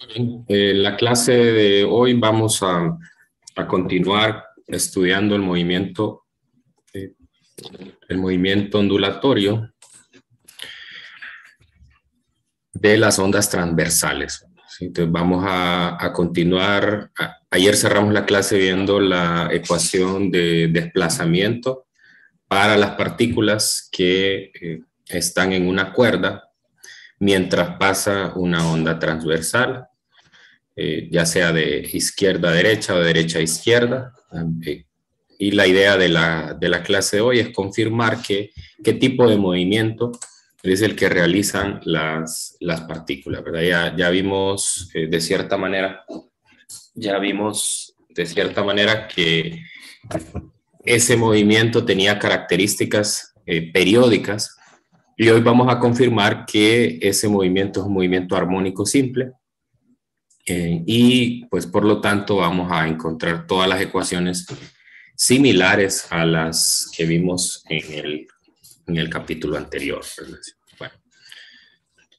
En la clase de hoy vamos a continuar estudiando eh, el movimiento ondulatorio de las ondas transversales. ¿Sí? Entonces vamos a continuar. Ayer cerramos la clase viendo la ecuación de desplazamiento para las partículas que están en una cuerda mientras pasa una onda transversal. Ya sea de izquierda a derecha o de derecha a izquierda. Y la idea de la clase de hoy es confirmar qué tipo de movimiento es el que realizan las partículas, ¿verdad? Ya vimos de cierta manera que ese movimiento tenía características periódicas, y hoy vamos a confirmar que ese movimiento es un movimiento armónico simple. Y pues por lo tanto vamos a encontrar todas las ecuaciones similares a las que vimos en el capítulo anterior. Bueno,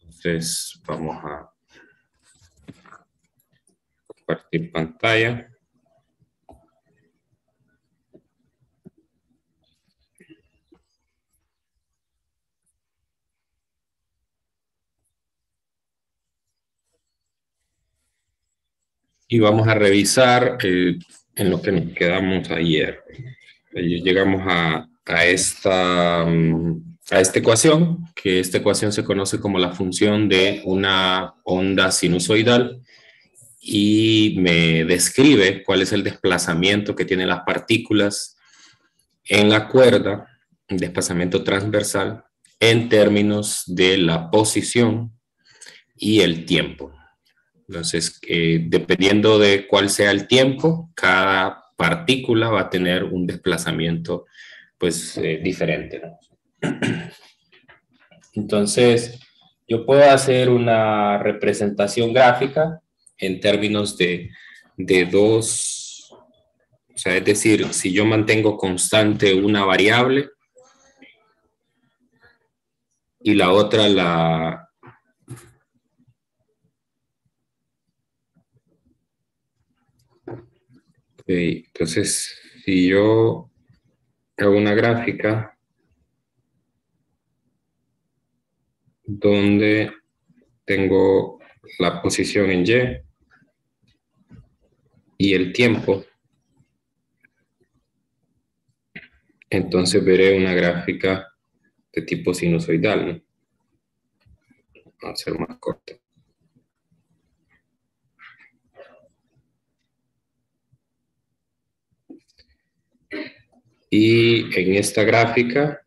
entonces vamos a compartir pantalla. Y vamos a revisar en lo que nos quedamos ayer. Llegamos a esta ecuación, que esta ecuación se conoce como la función de una onda sinusoidal, y me describe cuál es el desplazamiento que tienen las partículas en la cuerda, un desplazamiento transversal, en términos de la posición y el tiempo. Entonces, dependiendo de cuál sea el tiempo, cada partícula va a tener un desplazamiento pues diferente, ¿no? Entonces, yo puedo hacer una representación gráfica en términos de dos, o sea, es decir, si yo mantengo constante una variable y la otra la... Okay, entonces, si yo hago una gráfica donde tengo la posición en y el tiempo, entonces veré una gráfica de tipo sinusoidal, ¿no? Va a ser más corta. Y en esta gráfica,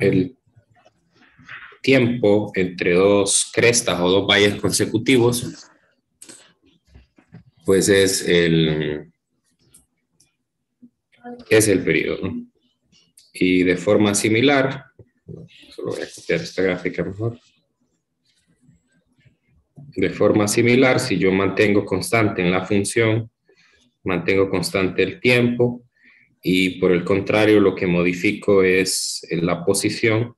el tiempo entre dos crestas o dos valles consecutivos, pues es el periodo, ¿no? Y de forma similar, solo voy a copiar esta gráfica mejor. De forma similar, si yo mantengo constante en la función, mantengo constante el tiempo, y por el contrario lo que modifico es la posición,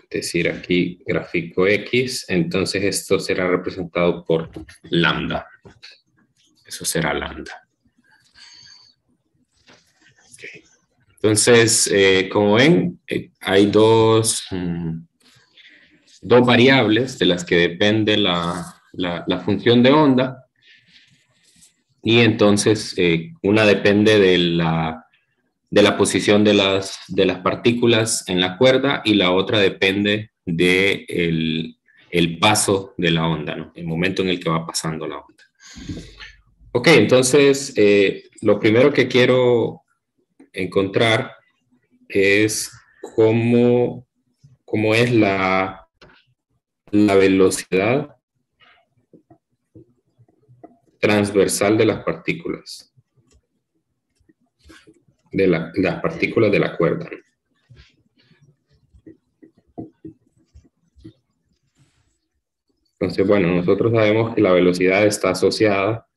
es decir, aquí gráfico X, entonces esto será representado por lambda. Eso será lambda. Okay. Entonces, como ven, hay dos variables de las que depende la función de onda, y entonces una depende de la posición de las partículas en la cuerda, y la otra depende de el paso de la onda, ¿no? El momento en el que va pasando la onda. Ok, entonces lo primero que quiero encontrar es cómo es la velocidad transversal de las partículas, de las partículas de la cuerda. Entonces, bueno, nosotros sabemos que la velocidad está asociada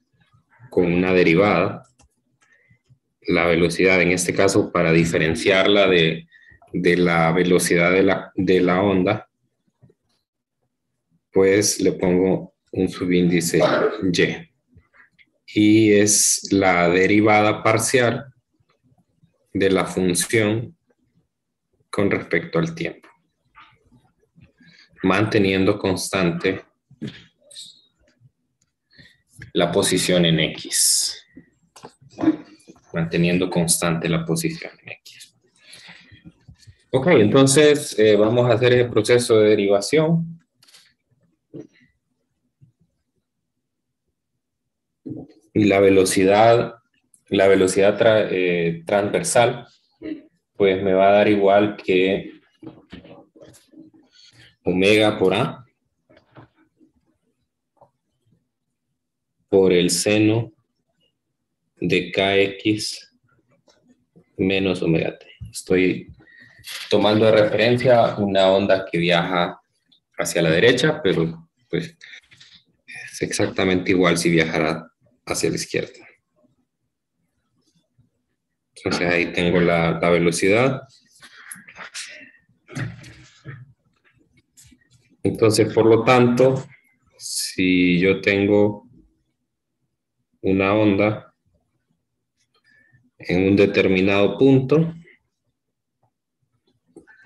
con una derivada. La velocidad, en este caso, para diferenciarla de la velocidad de la onda, pues le pongo un subíndice y. Y es la derivada parcial de la función con respecto al tiempo, manteniendo constante la posición en X. Manteniendo constante la posición en X. Ok, entonces vamos a hacer el proceso de derivación. Y la velocidad transversal, pues me va a dar igual que omega por A por el seno de kx menos omega t. Estoy tomando de referencia una onda que viaja hacia la derecha, pero pues es exactamente igual si viajara hacia la izquierda. Entonces ahí tengo la velocidad. Entonces, por lo tanto, si yo tengo una onda en un determinado punto,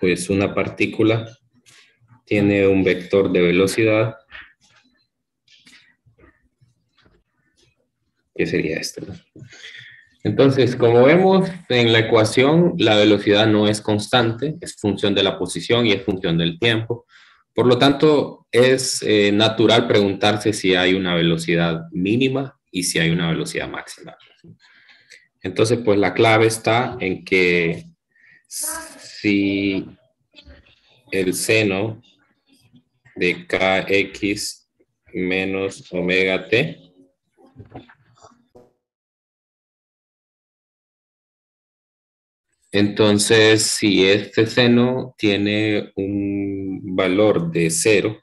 pues una partícula tiene un vector de velocidad, que sería este, ¿no? Entonces, como vemos en la ecuación, la velocidad no es constante, es función de la posición y es función del tiempo. Por lo tanto, es natural preguntarse si hay una velocidad mínima y si hay una velocidad máxima. Entonces, pues la clave está en que si el seno de kx menos omega t entonces, si este seno tiene un valor de 0,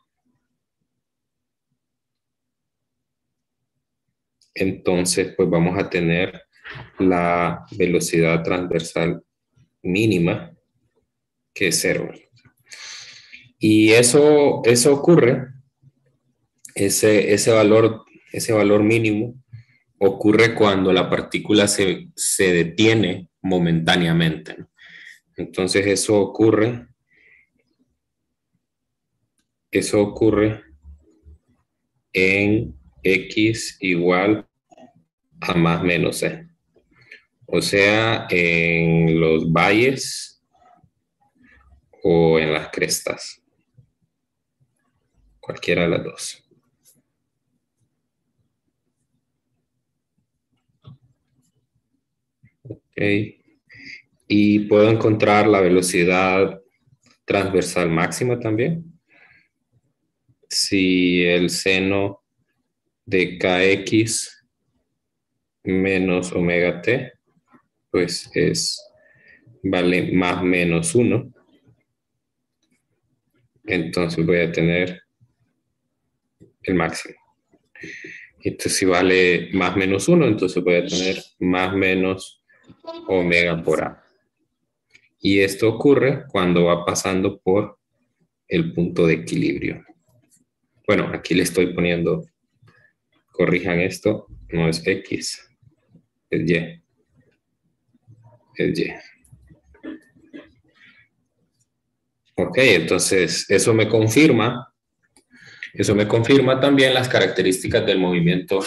entonces pues vamos a tener la velocidad transversal mínima, que es 0. Y eso ocurre, ese valor mínimo ocurre cuando la partícula se detiene momentáneamente, ¿no? Entonces eso ocurre en x igual a más menos c. O sea, en los valles o en las crestas. Cualquiera de las dos. Okay. Y puedo encontrar la velocidad transversal máxima también. Si el seno de kx menos omega t, pues vale más menos 1. Entonces voy a tener el máximo. Entonces si vale más menos 1, entonces voy a tener más menos omega por A. Y esto ocurre cuando va pasando por el punto de equilibrio. Bueno, aquí le estoy poniendo, corrijan esto, no es X, es Y. Es Y. Ok, entonces eso me confirma también las características del movimiento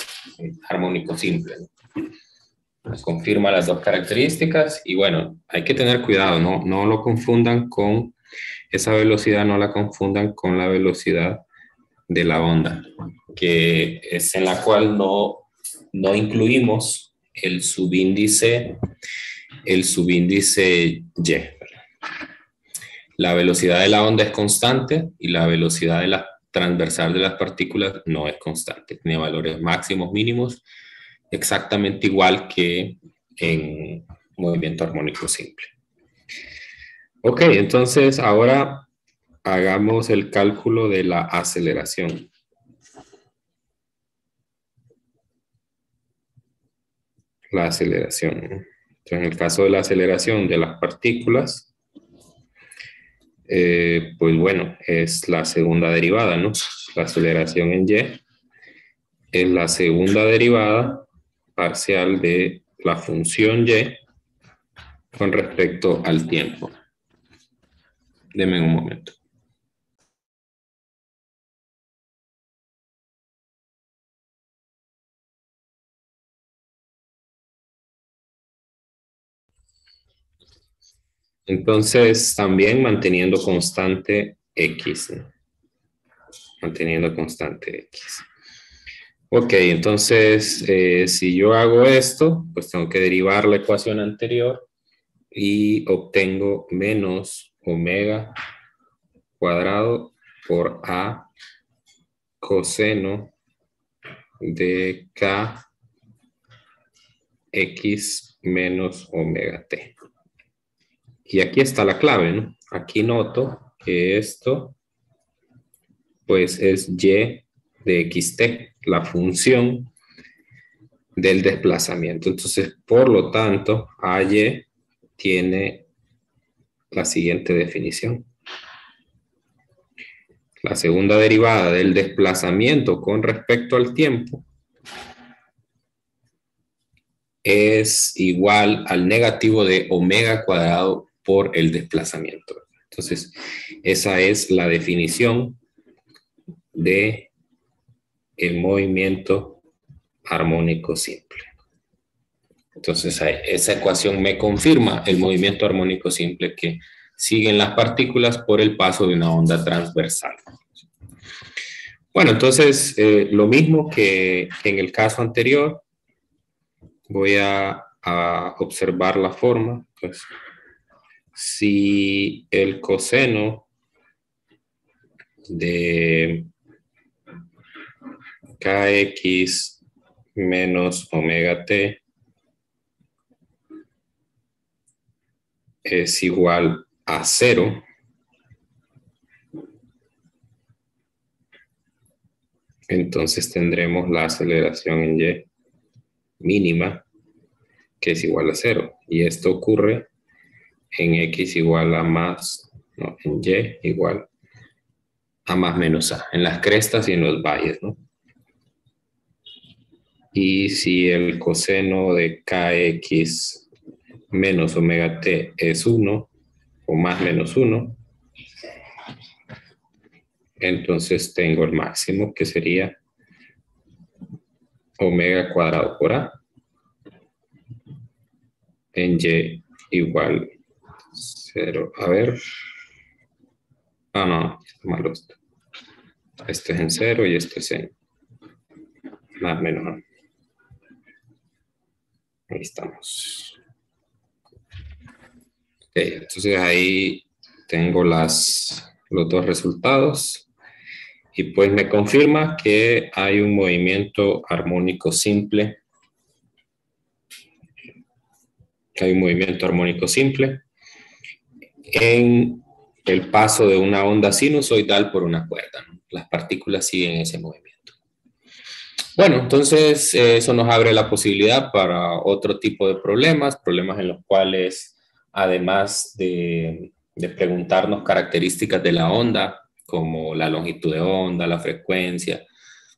armónico simple, ¿no? Nos confirma las dos características y bueno, hay que tener cuidado, no lo confundan con esa velocidad, no la confundan con la velocidad de la onda, que es en la cual no incluimos el subíndice Y. La velocidad de la onda es constante y la velocidad de la transversal de las partículas no es constante, tiene valores máximos, mínimos, exactamente igual que en movimiento armónico simple. Ok, entonces ahora hagamos el cálculo de la aceleración. La aceleración. Entonces, en el caso de la aceleración de las partículas, Pues bueno, es la segunda derivada, ¿no? La aceleración en y es la segunda derivada parcial de la función y con respecto al tiempo. Deme un momento. Entonces, también manteniendo constante x, ¿no? Manteniendo constante x. Ok, entonces, si yo hago esto, pues tengo que derivar la ecuación anterior y obtengo menos omega cuadrado por a coseno de kx menos omega t. Y aquí está la clave, ¿no? Aquí noto que esto, pues, es y de xt, la función del desplazamiento. Entonces, por lo tanto, AY tiene la siguiente definición. La segunda derivada del desplazamiento con respecto al tiempo es igual al negativo de omega cuadrado por el desplazamiento. Entonces, esa es la definición de el movimiento armónico simple. Entonces, esa ecuación me confirma el movimiento armónico simple que siguen las partículas por el paso de una onda transversal. Bueno, entonces, lo mismo que en el caso anterior, voy a observar la forma. Pues, si el coseno de kx menos omega t es igual a 0, entonces tendremos la aceleración en y mínima, que es igual a 0. Y esto ocurre en x igual a más, no, en y igual a más menos a, en las crestas y en los valles, ¿no? Y si el coseno de kx menos omega t es 1 o más menos 1, entonces tengo el máximo que sería omega cuadrado por a en y igual 0. A ver. Ah, no, está malo esto. Esto es en 0 y esto es en más menos a. Ahí estamos. Okay, entonces ahí tengo los dos resultados y pues me confirma que hay un movimiento armónico simple. Hay un movimiento armónico simple en el paso de una onda sinusoidal por una cuerda, ¿no? Las partículas siguen ese movimiento. Bueno, entonces eso nos abre la posibilidad para otro tipo de problemas en los cuales, además de preguntarnos características de la onda, como la longitud de onda, la frecuencia,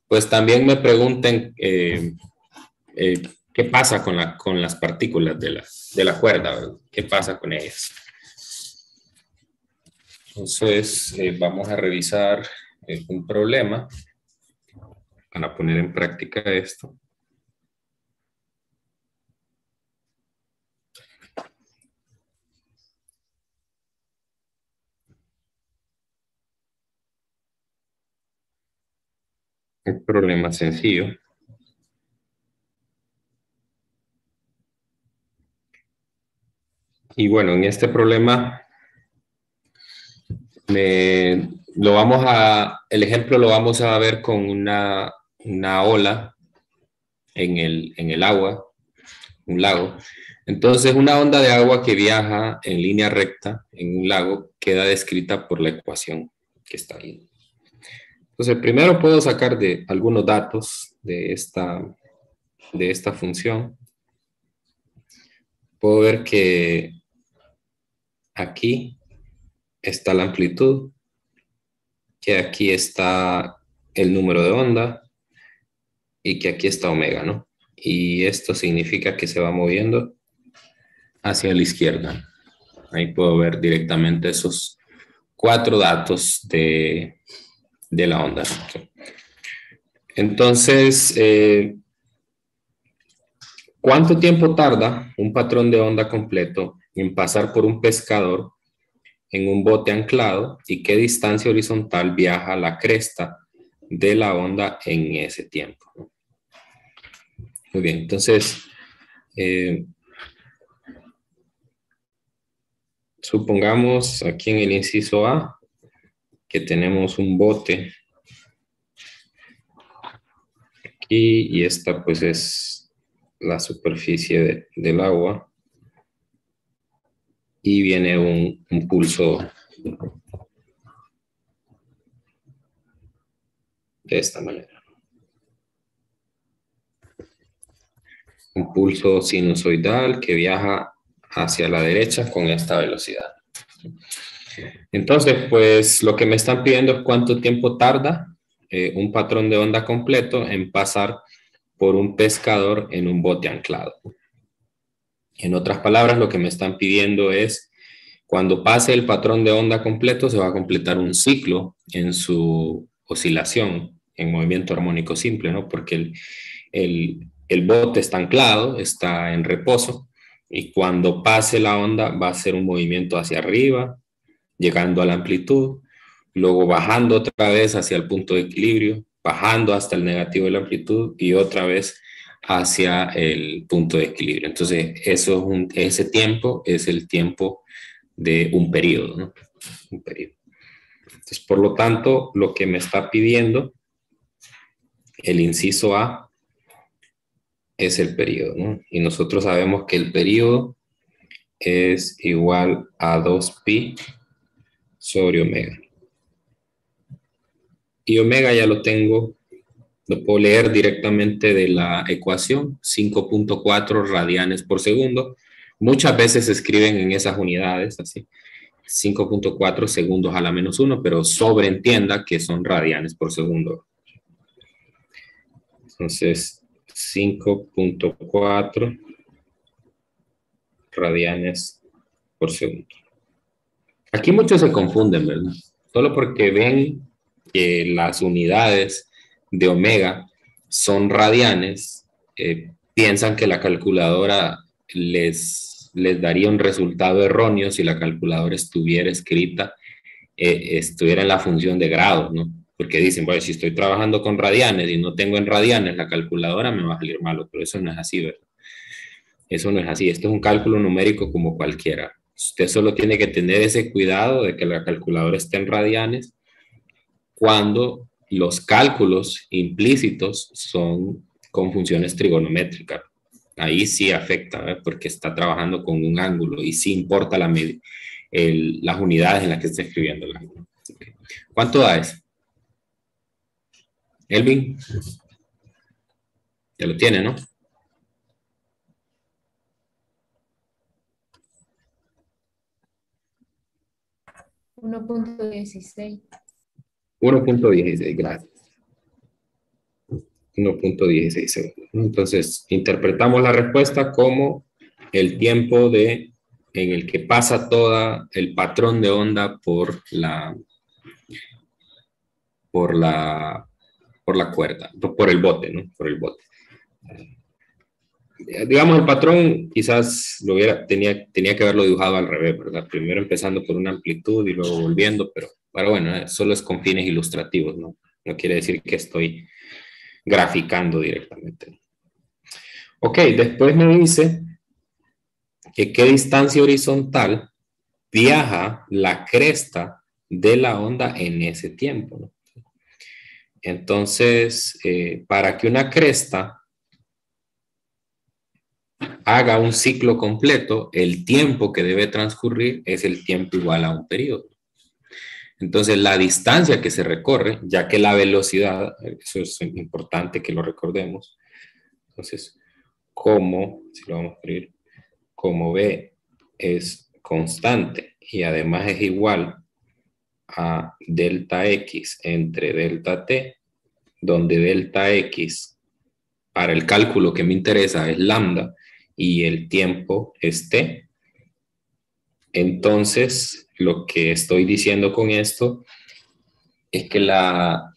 pues también me pregunten qué pasa con las partículas de la cuerda, ¿verdad? ¿Qué pasa con ellas? Entonces, vamos a revisar un problema para poner en práctica esto. Un problema sencillo. Y bueno, en este problema el ejemplo lo vamos a ver con una ola en el agua, un lago. Entonces, una onda de agua que viaja en línea recta en un lago queda descrita por la ecuación que está ahí. Entonces, primero puedo sacar de algunos datos de esta función. Puedo ver que aquí está la amplitud, que aquí está el número de onda y que aquí está omega, ¿no? Y esto significa que se va moviendo hacia la izquierda. Ahí puedo ver directamente esos 4 datos de la onda. Entonces, ¿cuánto tiempo tarda un patrón de onda completo en pasar por un pescador en un bote anclado y qué distancia horizontal viaja la cresta de la onda en ese tiempo? Muy bien, entonces, supongamos aquí en el inciso A que tenemos un bote aquí y esta pues es la superficie del agua y viene un pulso de esta manera. Un pulso sinusoidal que viaja hacia la derecha con esta velocidad. Entonces, pues lo que me están pidiendo es cuánto tiempo tarda un patrón de onda completo en pasar por un pescador en un bote anclado. En otras palabras, lo que me están pidiendo es cuando pase el patrón de onda completo, se va a completar un ciclo en su oscilación en movimiento armónico simple, ¿no? Porque el bote está anclado, está en reposo, y cuando pase la onda va a ser un movimiento hacia arriba, llegando a la amplitud, luego bajando otra vez hacia el punto de equilibrio, bajando hasta el negativo de la amplitud y otra vez hacia el punto de equilibrio. Entonces, ese tiempo es el tiempo de un periodo, ¿no? Un periodo. Entonces, por lo tanto, lo que me está pidiendo el inciso A es el periodo, ¿no? Y nosotros sabemos que el periodo es igual a 2pi sobre omega. Y omega ya lo tengo, lo puedo leer directamente de la ecuación, 5.4 radianes por segundo. Muchas veces se escriben en esas unidades, así, 5.4 segundos a la -1, pero sobreentienda que son radianes por segundo. Entonces, 5.4 radianes por segundo. Aquí muchos se confunden, ¿verdad? Solo porque ven que las unidades de omega son radianes, piensan que la calculadora les daría un resultado erróneo si la calculadora estuviera escrita, estuviera en la función de grados, ¿no? Porque dicen, bueno, si estoy trabajando con radianes y no tengo en radianes la calculadora, me va a salir malo, pero eso no es así, ¿verdad? Eso no es así, esto es un cálculo numérico como cualquiera. Usted solo tiene que tener ese cuidado de que la calculadora esté en radianes cuando los cálculos implícitos son con funciones trigonométricas. Ahí sí afecta, ¿eh? Porque está trabajando con un ángulo y sí importa las unidades en las que está escribiendo el ángulo. Okay. ¿Cuánto da eso? Elvin, ya lo tiene, ¿no? 1.16. 1.16, gracias. 1.16 segundos. Entonces, interpretamos la respuesta como el tiempo en el que pasa todo el patrón de onda por la cuerda, por el bote, ¿no? Por el bote. Digamos, el patrón quizás tenía que haberlo dibujado al revés, ¿verdad? Primero empezando por una amplitud y luego volviendo, pero bueno, solo es con fines ilustrativos, ¿no? No quiere decir que estoy graficando directamente. Ok, después me dice que qué distancia horizontal viaja la cresta de la onda en ese tiempo, ¿no? Entonces, para que una cresta haga un ciclo completo, el tiempo que debe transcurrir es el tiempo igual a un periodo. Entonces, la distancia que se recorre, ya que la velocidad, eso es importante que lo recordemos. Entonces, si lo vamos a escribir, como V es constante y además es igual a delta X entre delta T, donde delta X para el cálculo que me interesa es lambda y el tiempo es T, entonces lo que estoy diciendo con esto es que la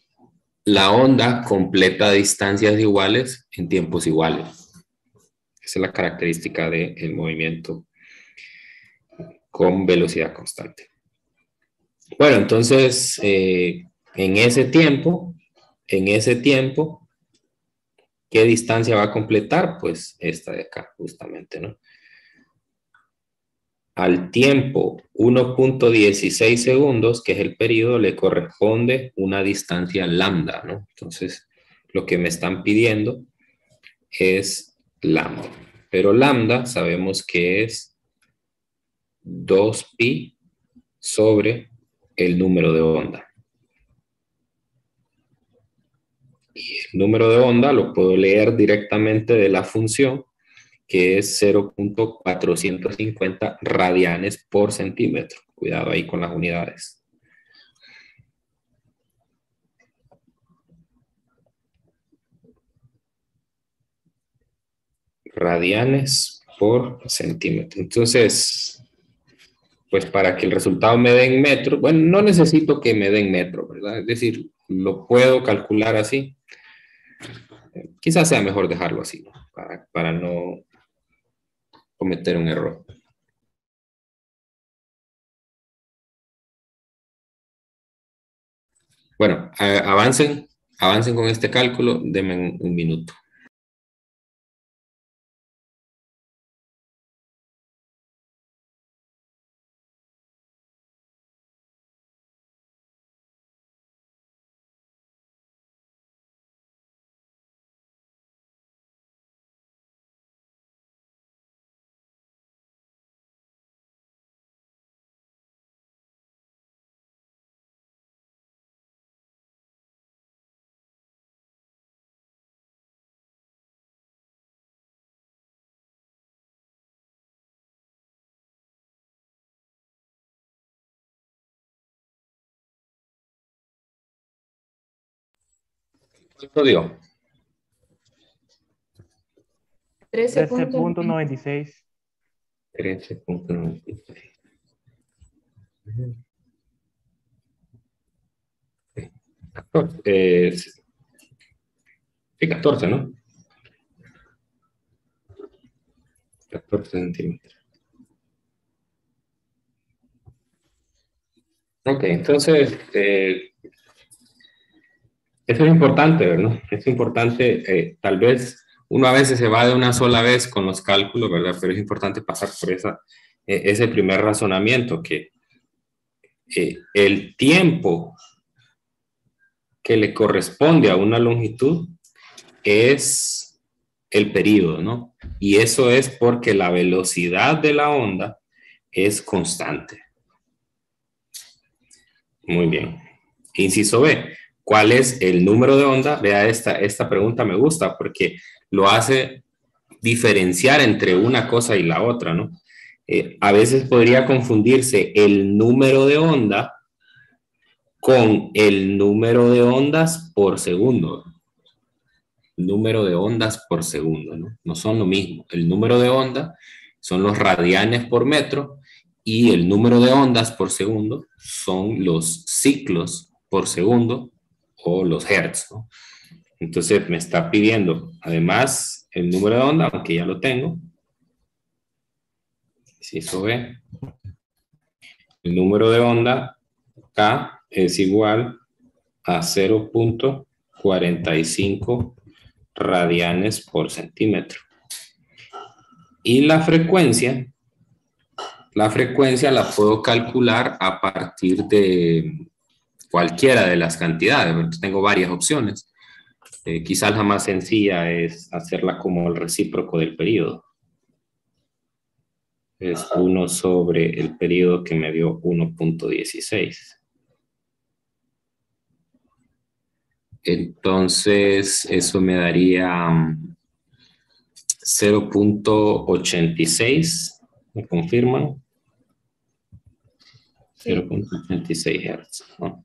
onda completa distancias iguales en tiempos iguales. Esa es la característica del movimiento con velocidad constante. Bueno, entonces, en ese tiempo, ¿qué distancia va a completar? Pues esta de acá, justamente, ¿no? Al tiempo 1.16 segundos, que es el periodo, le corresponde una distancia lambda, ¿no? Entonces, lo que me están pidiendo es lambda. Pero lambda sabemos que es 2pi sobre el número de onda. Y el número de onda lo puedo leer directamente de la función, que es 0.450 radianes por centímetro. Cuidado ahí con las unidades. Radianes por centímetro. Entonces, pues para que el resultado me dé en metros, bueno, no necesito que me den metros, ¿verdad? Es decir, lo puedo calcular así. Quizás sea mejor dejarlo así, ¿no? Para no cometer un error. Bueno, avancen con este cálculo, denme un minuto. ¿Cuánto dio? 13.96. 13.96. Sí, 14, ¿no? 14 centímetros. Ok, entonces, eso es importante, ¿verdad? Es importante, tal vez uno a veces se va de una sola vez con los cálculos, ¿verdad? Pero es importante pasar por ese primer razonamiento, que el tiempo que le corresponde a una longitud es el periodo, ¿no? Y eso es porque la velocidad de la onda es constante. Muy bien. Inciso B. ¿Cuál es el número de onda? Vea, esta pregunta me gusta porque lo hace diferenciar entre una cosa y la otra, ¿no? A veces podría confundirse el número de onda con el número de ondas por segundo. Número de ondas por segundo, ¿no? No son lo mismo. El número de onda son los radianes por metro y el número de ondas por segundo son los ciclos por segundo o los hertz, ¿no? Entonces me está pidiendo además el número de onda, aunque ya lo tengo. Si eso ve, el número de onda K es igual a 0.45 radianes por centímetro. Y la frecuencia la puedo calcular a partir de cualquiera de las cantidades. Entonces, tengo varias opciones. Quizás la más sencilla es hacerla como el recíproco del periodo. Es 1 sobre el periodo que me dio 1.16. Entonces, eso me daría 0.86. ¿Me confirman? Sí. 0.86 Hz, ¿no?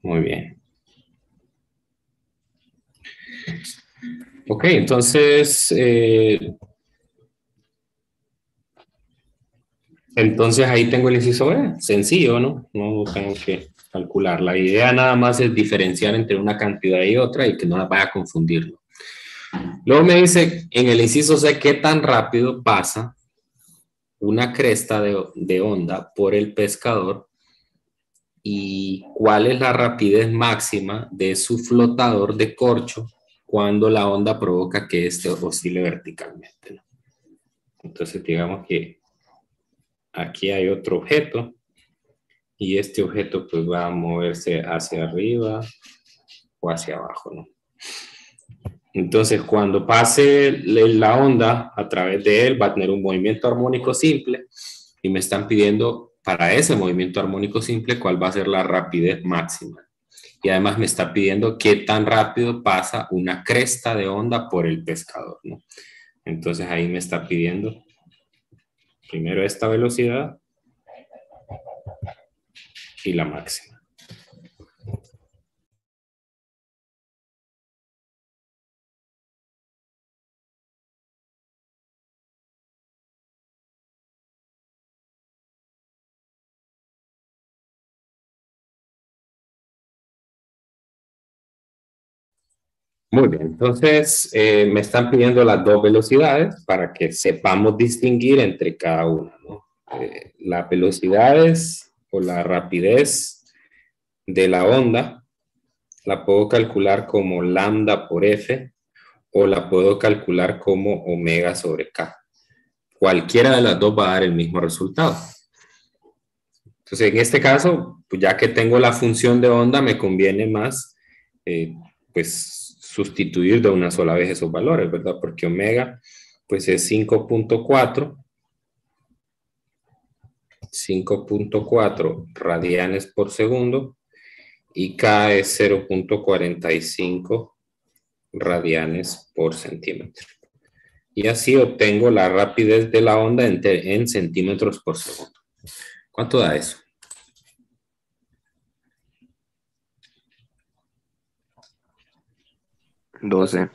Muy bien. Ok, entonces, ahí tengo el inciso B. Sencillo, ¿no? No tengo que calcular. La idea nada más es diferenciar entre una cantidad y otra y que no la vaya a confundir, ¿no? Luego me dice en el inciso C qué tan rápido pasa una cresta de onda por el pescador y cuál es la rapidez máxima de su flotador de corcho cuando la onda provoca que éste oscile verticalmente, ¿no? Entonces digamos que aquí hay otro objeto y este objeto pues va a moverse hacia arriba o hacia abajo, ¿no? Entonces cuando pase la onda a través de él va a tener un movimiento armónico simple y me están pidiendo para ese movimiento armónico simple cuál va a ser la rapidez máxima. Y además me está pidiendo qué tan rápido pasa una cresta de onda por el pescador, ¿no? Entonces ahí me está pidiendo primero esta velocidad y la máxima. Muy bien, entonces me están pidiendo las dos velocidades para que sepamos distinguir entre cada una, ¿no? Las velocidades o la rapidez de la onda la puedo calcular como lambda por F o la puedo calcular como omega sobre K. Cualquiera de las dos va a dar el mismo resultado. Entonces, en este caso, pues ya que tengo la función de onda, me conviene más, pues, sustituir de una sola vez esos valores, ¿verdad? Porque omega, pues, es 5.4 radianes por segundo y K es 0.45 radianes por centímetro. Y así obtengo la rapidez de la onda en centímetros por segundo. ¿Cuánto da eso? 12.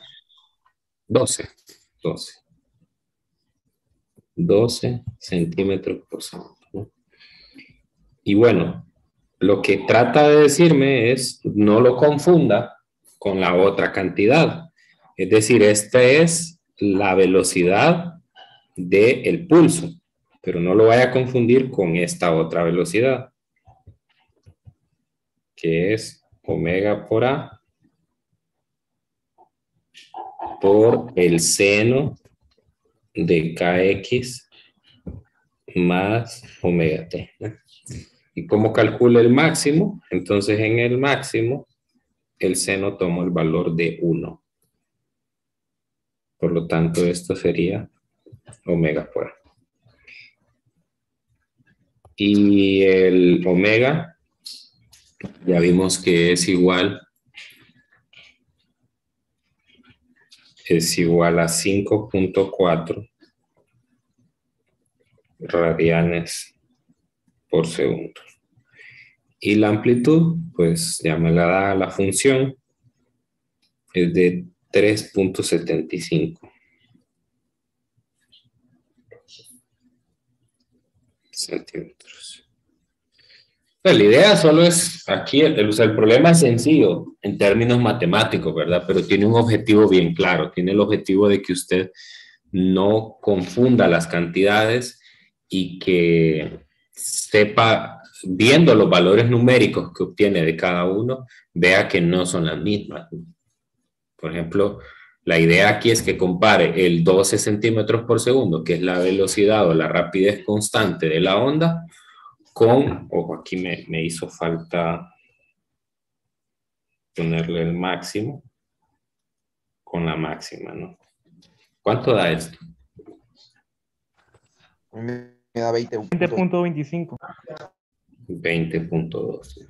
12 centímetros por segundo, ¿no? Y bueno, lo que trata de decirme es no lo confunda con la otra cantidad. Es decir, esta es la velocidad del pulso, pero no lo vaya a confundir con esta otra velocidad, que es omega por A por el seno de kx más omega t. ¿Y cómo calculo el máximo? Entonces en el máximo el seno toma el valor de 1. Por lo tanto, esto sería omega por A. Y el omega, ya vimos que es igual a 5.4 radianes por segundo. Y la amplitud, pues ya me la da la función, es de 3.75 centímetros. Pues la idea solo es aquí, el problema es sencillo en términos matemáticos, ¿verdad? Pero tiene un objetivo bien claro, tiene el objetivo de que usted no confunda las cantidades y que sepa, viendo los valores numéricos que obtiene de cada uno, vea que no son las mismas. Por ejemplo, la idea aquí es que compare el 12 centímetros por segundo, que es la velocidad o la rapidez constante de la onda, con, ojo, aquí me hizo falta ponerle el máximo con la máxima, ¿no? ¿Cuánto da esto? Me da 20.25. 20.2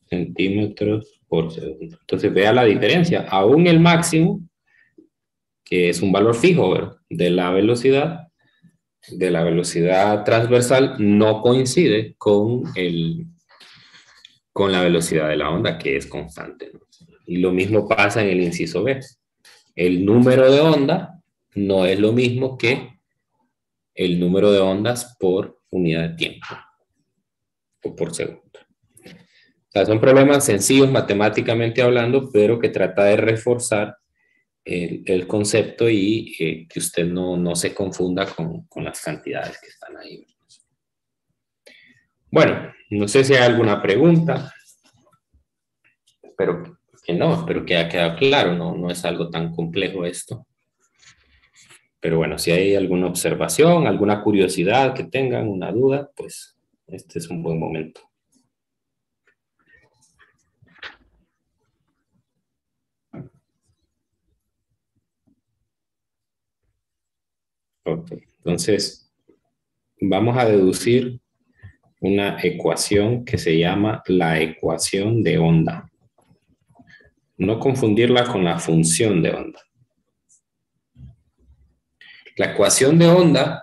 centímetros por segundo. Entonces vea la diferencia. Aún el máximo que es un valor fijo, ¿verdad?, de la velocidad transversal, no coincide con la velocidad de la onda, que es constante, ¿no? Y lo mismo pasa en el inciso B. El número de onda no es lo mismo que el número de ondas por unidad de tiempo o por segundo. O sea, son problemas sencillos matemáticamente hablando, pero que trata de reforzar el concepto y que usted no se confunda con las cantidades que están ahí. Bueno, no sé si hay alguna pregunta. Espero que haya quedado claro. No es algo tan complejo esto. Pero bueno, si hay alguna observación, alguna curiosidad que tengan, una duda, pues este es un buen momento. Ok, entonces vamos a deducir una ecuación que se llama la ecuación de onda. No confundirla con la función de onda. La ecuación de onda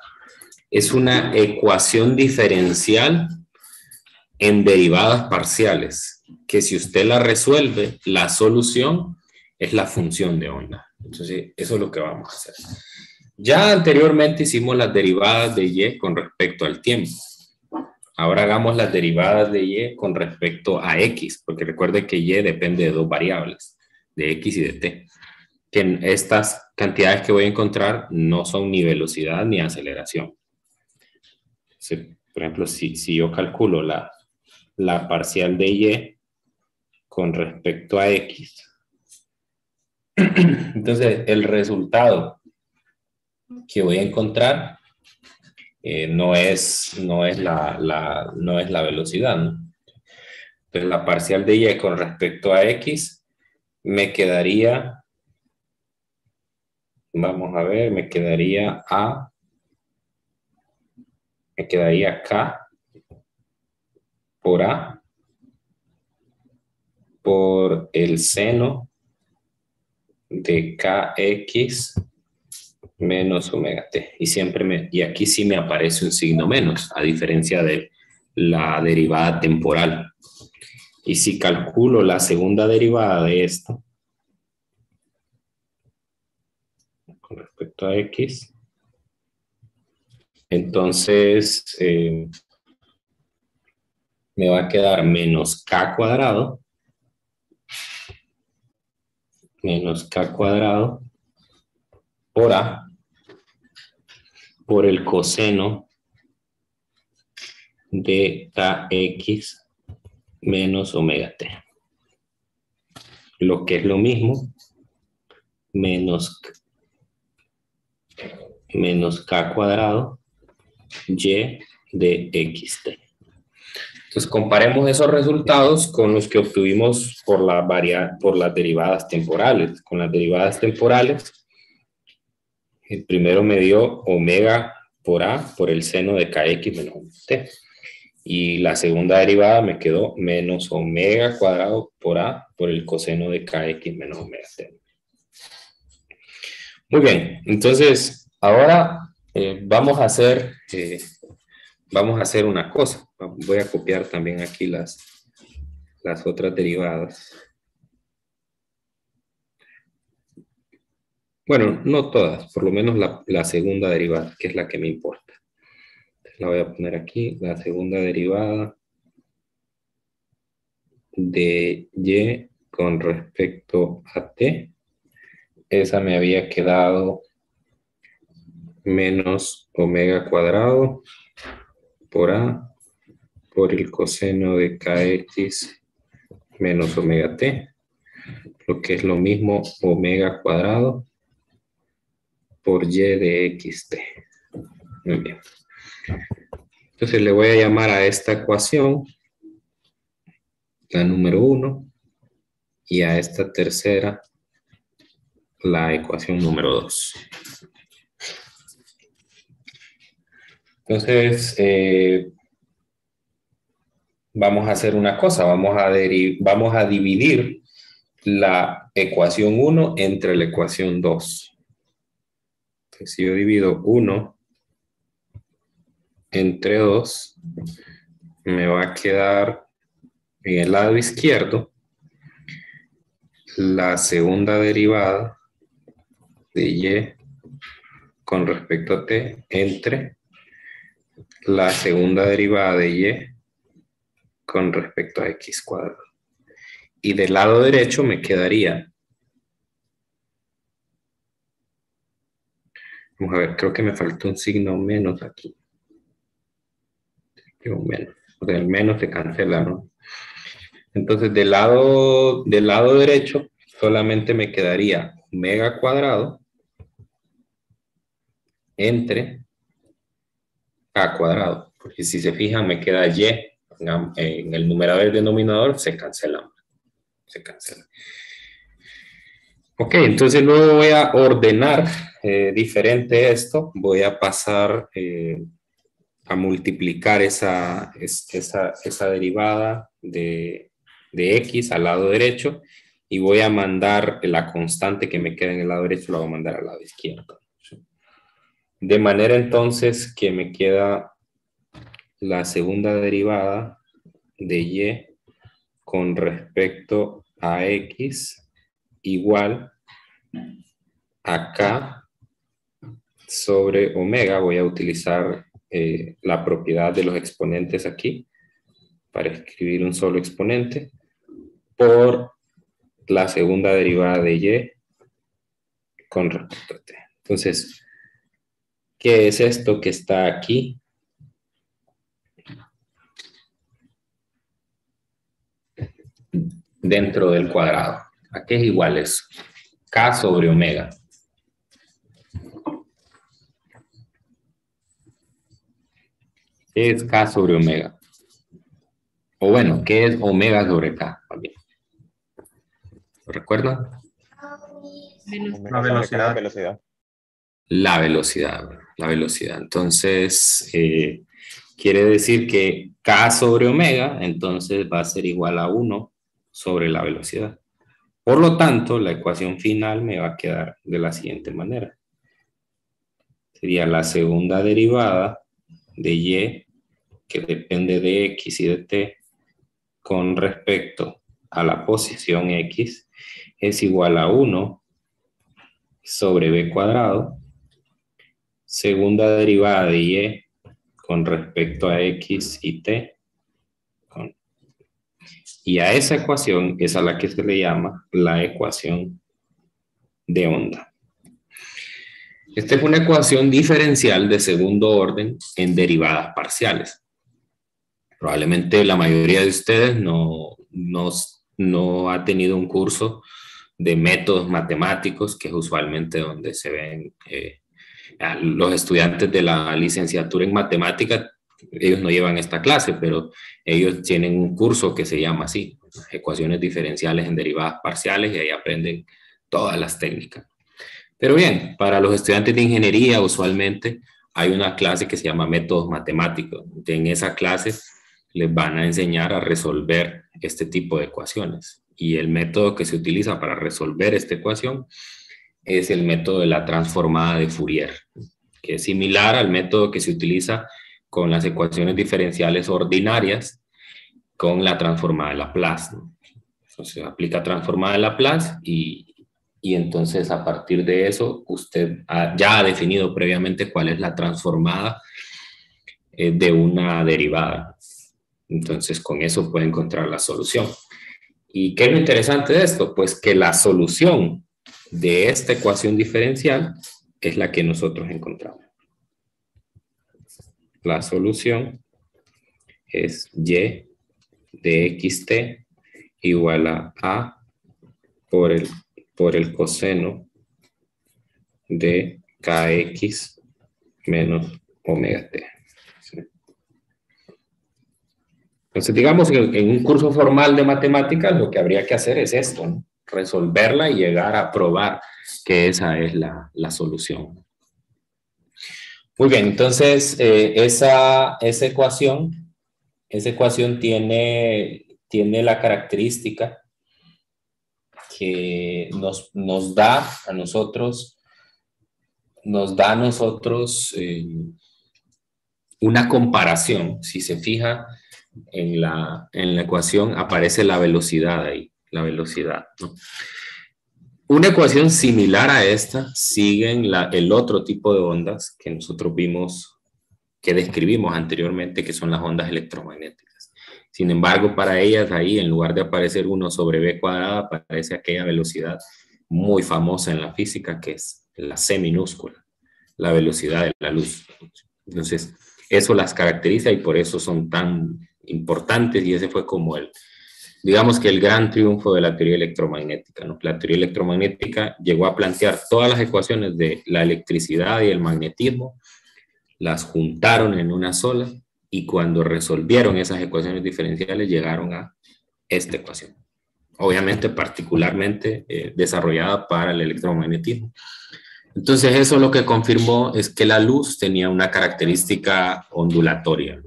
es una ecuación diferencial en derivadas parciales, que si usted la resuelve, la solución es la función de onda. Entonces, eso es lo que vamos a hacer. Ya anteriormente hicimos las derivadas de y con respecto al tiempo. Ahora hagamos las derivadas de y con respecto a x, porque recuerde que y depende de dos variables, de x y de t. Que estas cantidades que voy a encontrar no son ni velocidad ni aceleración. Por ejemplo, si yo calculo la parcial de y con respecto a x, entonces el resultado que voy a encontrar no es la velocidad, ¿no? Entonces la parcial de y con respecto a x me quedaría, vamos a ver, me quedaría k por a por el seno de kx menos omega t. Y aquí sí me aparece un signo menos, a diferencia de la derivada temporal. Y si calculo la segunda derivada de esto con respecto a x, entonces me va a quedar menos k cuadrado por a por el coseno de kx menos omega t. Lo que es lo mismo, menos k cuadrado y de xt. Entonces comparemos esos resultados con los que obtuvimos por las derivadas temporales. Con las derivadas temporales, el primero me dio omega por a por el seno de kx menos t. Y la segunda derivada me quedó menos omega cuadrado por a por el coseno de kx menos omega t. Muy bien, entonces ahora vamos a hacer una cosa. Voy a copiar también aquí las otras derivadas. Bueno, no todas, por lo menos la segunda derivada, que es la que me importa. La voy a poner aquí, la segunda derivada de y con respecto a t. Esa me había quedado menos omega cuadrado por a por el coseno de kx menos omega t, lo que es lo mismo omega cuadrado por y de xt. Muy bien. Entonces le voy a llamar a esta ecuación la número 1 y a esta tercera la ecuación número 2. Entonces, vamos a hacer una cosa, vamos a dividir la ecuación 1 entre la ecuación 2. Si yo divido 1 entre 2, me va a quedar en el lado izquierdo la segunda derivada de y con respecto a t entre la segunda derivada de y con respecto a x cuadrado. Y del lado derecho me quedaría, vamos a ver, creo que me faltó un signo menos aquí. Un menos. O sea, el menos se cancela, ¿no? Entonces, del lado derecho, solamente me quedaría omega cuadrado entre a cuadrado. Porque si se fijan, me queda y en el numerador y denominador, se cancela. Se cancela. Ok, entonces luego voy a ordenar diferente esto. Voy a pasar a multiplicar esa derivada de x al lado derecho y voy a mandar la constante que me queda en el lado derecho, la voy a mandar al lado izquierdo. De manera entonces que me queda la segunda derivada de y con respecto a x igual a k sobre omega. Voy a utilizar la propiedad de los exponentes aquí para escribir un solo exponente por la segunda derivada de y con respecto a t. Entonces, ¿qué es esto que está aquí? Dentro del cuadrado. ¿A qué es igual eso? K sobre omega. ¿Qué es K sobre omega? O bueno, ¿qué es omega sobre K? También. ¿Lo recuerdan? La velocidad. La velocidad. La velocidad. Entonces, quiere decir que K sobre omega, entonces va a ser igual a 1 sobre la velocidad. Por lo tanto, la ecuación final me va a quedar de la siguiente manera. Sería la segunda derivada de y, que depende de x y de t, con respecto a la posición x, es igual a 1 sobre b cuadrado, segunda derivada de y con respecto a x y t, y a esa ecuación es a la que se le llama la ecuación de onda. Esta es una ecuación diferencial de segundo orden en derivadas parciales. Probablemente la mayoría de ustedes no ha tenido un curso de métodos matemáticos, que es usualmente donde se ven los estudiantes de la licenciatura en matemática. Ellos no llevan esta clase, pero ellos tienen un curso que se llama así, ecuaciones diferenciales en derivadas parciales, y ahí aprenden todas las técnicas. Pero bien, para los estudiantes de ingeniería usualmente hay una clase que se llama métodos matemáticos. En esa clase les van a enseñar a resolver este tipo de ecuaciones. Y el método que se utiliza para resolver esta ecuación es el método de la transformada de Fourier, que es similar al método que se utiliza con las ecuaciones diferenciales ordinarias con la transformada de Laplace. Entonces aplica transformada de Laplace y entonces a partir de eso usted ya ha definido previamente cuál es la transformada de una derivada. Entonces con eso puede encontrar la solución. ¿Y qué es lo interesante de esto? Pues que la solución de esta ecuación diferencial es la que nosotros encontramos. La solución es y de xt igual a por el coseno de kx menos omega t. ¿Sí? Entonces, digamos que en un curso formal de matemáticas lo que habría que hacer es esto, ¿no? Resolverla y llegar a probar que esa es la solución. Muy bien, entonces esa ecuación tiene la característica que nos da a nosotros nos da a nosotros una comparación. Si se fija en la ecuación, aparece la velocidad ahí, la velocidad, ¿no? Una ecuación similar a esta sigue en el otro tipo de ondas que nosotros vimos, que describimos anteriormente, que son las ondas electromagnéticas. Sin embargo, para ellas ahí, en lugar de aparecer 1 sobre b cuadrada, aparece aquella velocidad muy famosa en la física, que es la c minúscula, la velocidad de la luz. Entonces, eso las caracteriza y por eso son tan importantes, y ese fue como digamos que el gran triunfo de la teoría electromagnética, ¿no? La teoría electromagnética llegó a plantear todas las ecuaciones de la electricidad y el magnetismo, las juntaron en una sola, y cuando resolvieron esas ecuaciones diferenciales llegaron a esta ecuación. Obviamente particularmente desarrollada para el electromagnetismo. Entonces eso lo que confirmó es que la luz tenía una característica ondulatoria.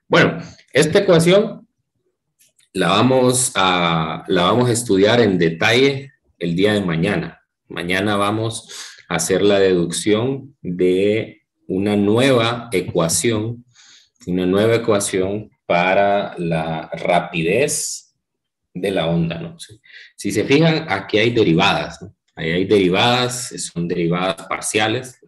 Bueno, esta ecuación la vamos a estudiar en detalle el día de mañana. Mañana vamos a hacer la deducción de una nueva ecuación para la rapidez de la onda, ¿no? Si se fijan, aquí hay derivadas, ¿no? Ahí hay derivadas, son derivadas parciales,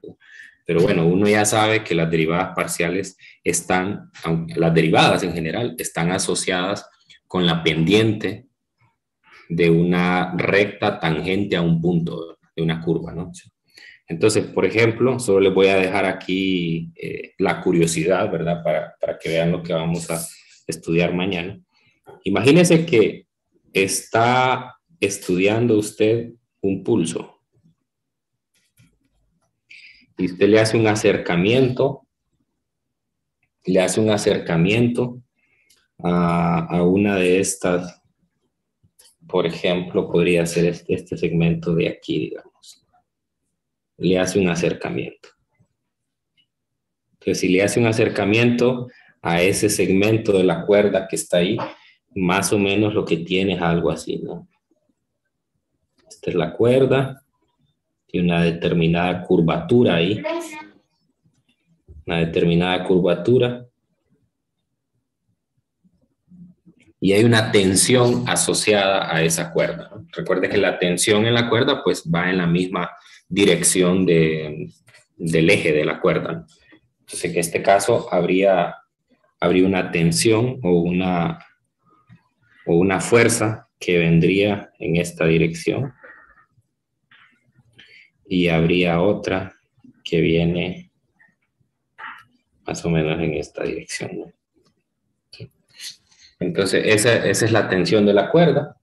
pero bueno, uno ya sabe que las derivadas parciales las derivadas en general están asociadas con la pendiente de una recta tangente a un punto de una curva, ¿no? Entonces, por ejemplo, solo les voy a dejar aquí la curiosidad, ¿verdad? Para que vean lo que vamos a estudiar mañana. Imagínense que está estudiando usted un pulso y usted le hace un acercamiento a una de estas. Por ejemplo, podría ser este segmento de aquí, digamos. Le hace un acercamiento. Entonces, si le hace un acercamiento a ese segmento de la cuerda que está ahí, más o menos lo que tiene es algo así, ¿no? Esta es la cuerda. Tiene una determinada curvatura ahí. Una determinada curvatura. Y hay una tensión asociada a esa cuerda, ¿no? Recuerde que la tensión en la cuerda pues va en la misma dirección del eje de la cuerda, ¿no? Entonces en este caso habría una tensión o una fuerza que vendría en esta dirección y habría otra que viene más o menos en esta dirección, ¿no? Entonces, esa es la tensión de la cuerda.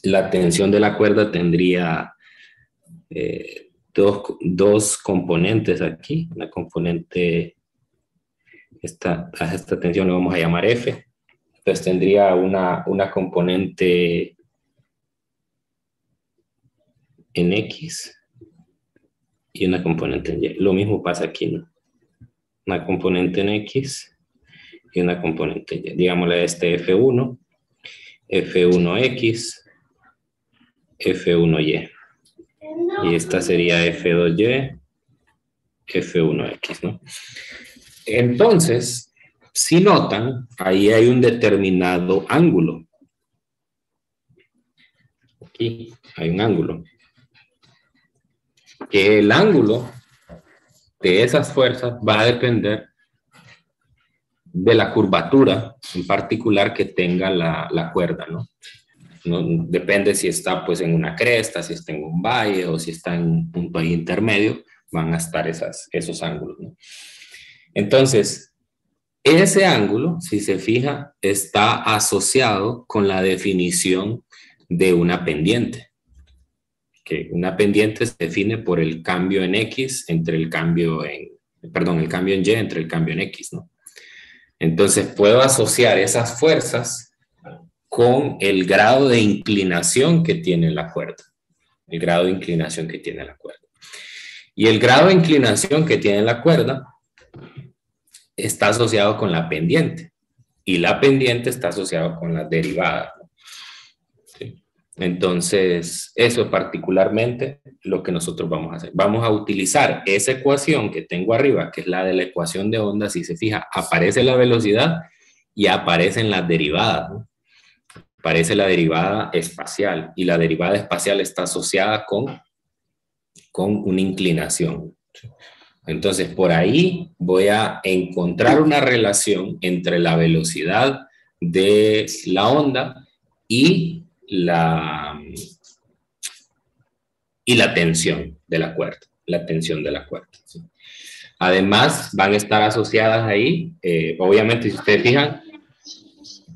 La tensión de la cuerda tendría dos componentes aquí. Una componente, a esta tensión le vamos a llamar F. Entonces tendría una componente en X y una componente en Y. Lo mismo pasa aquí, ¿no? Una componente en X y una componente Y. Digámosle este F1, F1X, F1Y. Y esta sería F2Y, F1X, ¿no? Entonces, si notan, ahí hay un determinado ángulo. Aquí hay un ángulo. Que el ángulo de esas fuerzas va a depender de la curvatura en particular que tenga la cuerda, ¿no? No depende si está pues en una cresta, si está en un valle o si está en un punto ahí intermedio, van a estar esos ángulos, ¿no? Entonces, ese ángulo, si se fija, está asociado con la definición de una pendiente. Que una pendiente se define por el cambio en X entre el cambio en Y entre el cambio en X, ¿no? Entonces, puedo asociar esas fuerzas con el grado de inclinación que tiene la cuerda. El grado de inclinación que tiene la cuerda. Y el grado de inclinación que tiene la cuerda está asociado con la pendiente. Y la pendiente está asociada con las derivadas, ¿no? ¿Sí? Entonces, eso es particularmente lo que nosotros vamos a hacer. Vamos a utilizar esa ecuación que tengo arriba, que es la de la ecuación de onda. Si se fija, aparece la velocidad y aparecen las derivadas, ¿no? Aparece la derivada espacial, y la derivada espacial está asociada con una inclinación. Entonces, por ahí voy a encontrar una relación entre la velocidad de la onda y la tensión de la cuerda. La tensión de la cuerda, ¿sí? Además, van a estar asociadas ahí, obviamente, si ustedes fijan,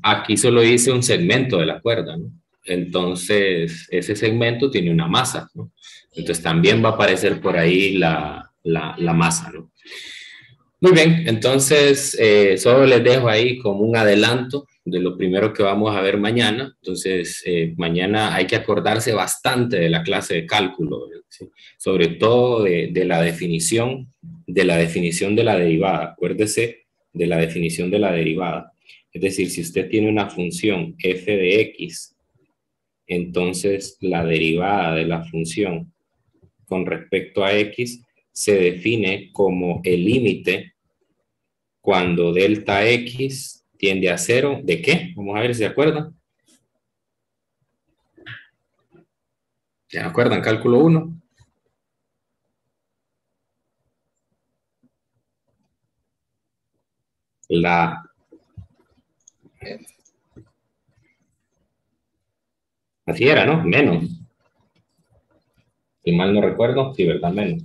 aquí solo hice un segmento de la cuerda, ¿no? Entonces, ese segmento tiene una masa, ¿no? Entonces, también va a aparecer por ahí la masa, ¿no? Muy bien, entonces, solo les dejo ahí como un adelanto de lo primero que vamos a ver mañana. Entonces, mañana hay que acordarse bastante de la clase de cálculo, ¿sí? Sobre todo de la definición de la derivada. Acuérdese de la definición de la derivada. Es decir, si usted tiene una función f de x, entonces la derivada de la función con respecto a x se define como el límite cuando delta x tiende a 0, ¿de qué? Vamos a ver si se acuerdan. ¿Se acuerdan? Cálculo 1. Así era, ¿no? Menos. Si mal no recuerdo, sí, ¿verdad? Menos.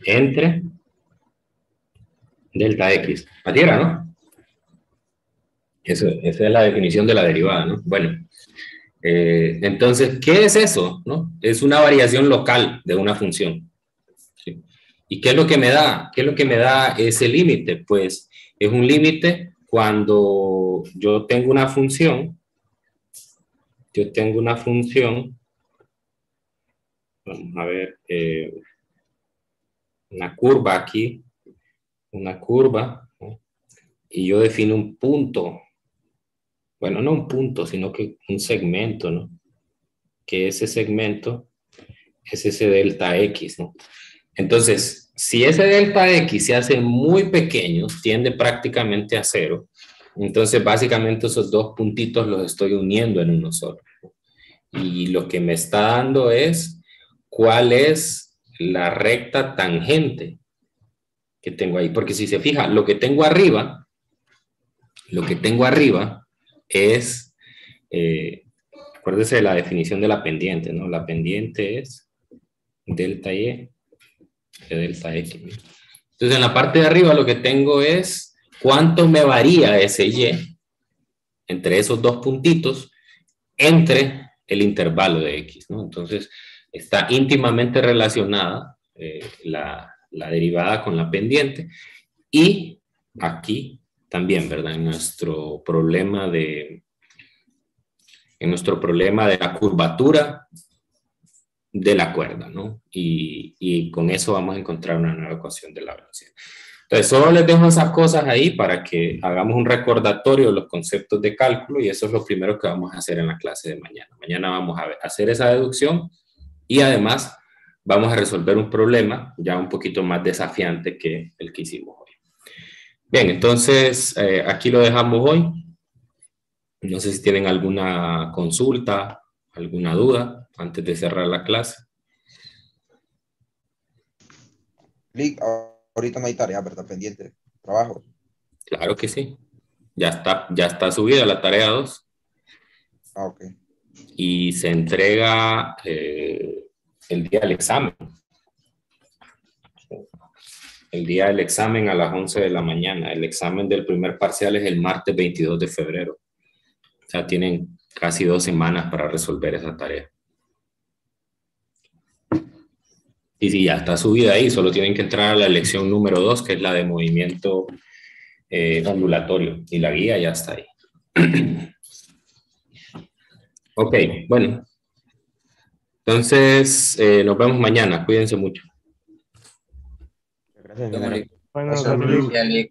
Entre delta x. Así era, ¿no? Esa es la definición de la derivada, ¿no? Bueno, entonces, ¿qué es eso? ¿No? Es una variación local de una función, ¿sí? ¿Y qué es lo que me da? ¿Qué es lo que me da ese límite? Pues es un límite cuando yo tengo una función, vamos a ver, una curva aquí, una curva, ¿no? Y yo defino un punto, bueno, no un punto, sino que un segmento, ¿no? Que ese segmento es ese delta X, ¿no? Entonces, si ese delta X se hace muy pequeño, tiende prácticamente a 0, entonces básicamente esos dos puntitos los estoy uniendo en uno solo. Y lo que me está dando es cuál es la recta tangente que tengo ahí. Porque si se fija, lo que tengo arriba es, acuérdese de la definición de la pendiente, ¿no? La pendiente es delta Y de delta X. Entonces, en la parte de arriba lo que tengo es cuánto me varía ese Y entre esos dos puntitos entre el intervalo de X, ¿no? Entonces, está íntimamente relacionada la derivada con la pendiente. Y aquí también, ¿verdad? En nuestro problema de la curvatura de la cuerda, ¿no? Y con eso vamos a encontrar una nueva ecuación de la velocidad. Entonces, solo les dejo esas cosas ahí para que hagamos un recordatorio de los conceptos de cálculo, y eso es lo primero que vamos a hacer en la clase de mañana. Mañana vamos a hacer esa deducción y además vamos a resolver un problema ya un poquito más desafiante que el que hicimos hoy. Bien, entonces aquí lo dejamos hoy. No sé si tienen alguna consulta, alguna duda antes de cerrar la clase. Lick, ahorita no hay tarea, ¿verdad? Pendiente. Trabajo. Claro que sí. Ya está subida la tarea 2. Ah, ok. Y se entrega el día del examen. El día del examen a las 11 de la mañana. El examen del primer parcial es el martes 22 de febrero. O sea, tienen casi 2 semanas para resolver esa tarea. Y si ya está subida ahí, solo tienen que entrar a la lección número 2, que es la de movimiento ondulatorio. Y la guía ya está ahí. Ok, bueno. Entonces, nos vemos mañana. Cuídense mucho. Gracias, Bueno, Gracias,